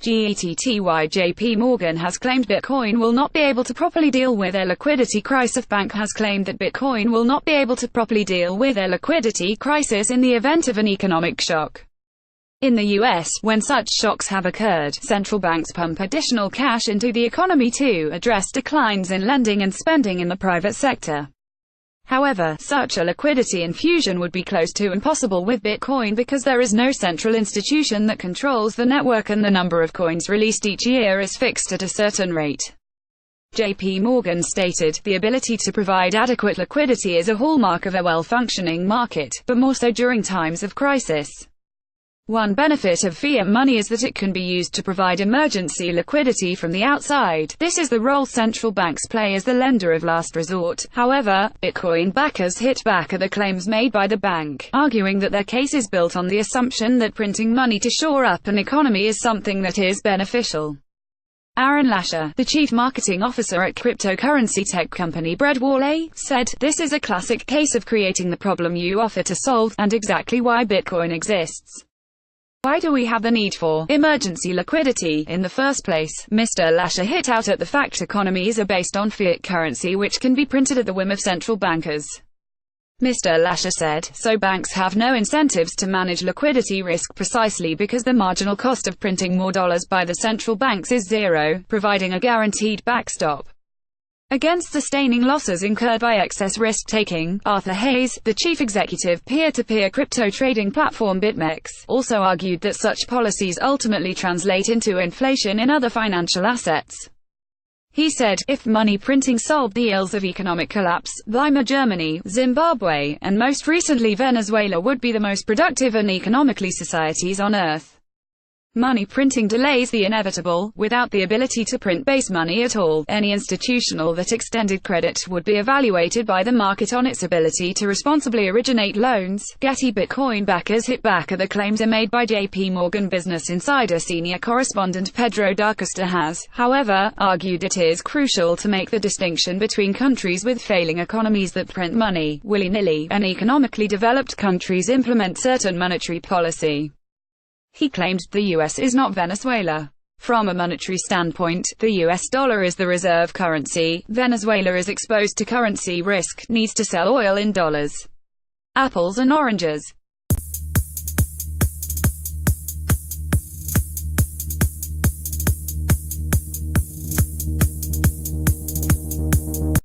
GETTYJP Morgan has claimed Bitcoin will not be able to properly deal with a liquidity crisis. Bank has claimed that Bitcoin will not be able to properly deal with a liquidity crisis in the event of an economic shock. In the US, when such shocks have occurred, central banks pump additional cash into the economy to address declines in lending and spending in the private sector. However, such a liquidity infusion would be close to impossible with Bitcoin because there is no central institution that controls the network and the number of coins released each year is fixed at a certain rate. JP Morgan stated, "The ability to provide adequate liquidity is a hallmark of a well-functioning market, but more so during times of crisis. One benefit of fiat money is that it can be used to provide emergency liquidity from the outside. This is the role central banks play as the lender of last resort." However, Bitcoin backers hit back at the claims made by the bank, arguing that their case is built on the assumption that printing money to shore up an economy is something that is beneficial. Aaron Lasher, the chief marketing officer at cryptocurrency tech company Breadwall, said, "This is a classic case of creating the problem you offer to solve, and exactly why Bitcoin exists. Why do we have the need for emergency liquidity in the first place?" Mr. Lasher hit out at the fact economies are based on fiat currency which can be printed at the whim of central bankers. Mr. Lasher said, "So banks have no incentives to manage liquidity risk precisely because the marginal cost of printing more dollars by the central banks is zero, providing a guaranteed backstop against sustaining losses incurred by excess risk-taking." Arthur Hayes, the chief executive peer-to-peer crypto trading platform BitMEX, also argued that such policies ultimately translate into inflation in other financial assets. He said, "If money printing solved the ills of economic collapse, Weimar Germany, Zimbabwe, and most recently Venezuela would be the most productive and economically societies on earth. Money printing delays the inevitable. Without the ability to print base money at all, any institutional that extended credit would be evaluated by the market on its ability to responsibly originate loans." Getty Bitcoin backers hit back at the claims made by JP Morgan. Business Insider senior correspondent Pedro da Costa has, however, argued it is crucial to make the distinction between countries with failing economies that print money willy-nilly, and economically developed countries implement certain monetary policy. He claimed, "The US is not Venezuela. From a monetary standpoint, the US dollar is the reserve currency. Venezuela is exposed to currency risk, needs to sell oil in dollars. Apples and oranges."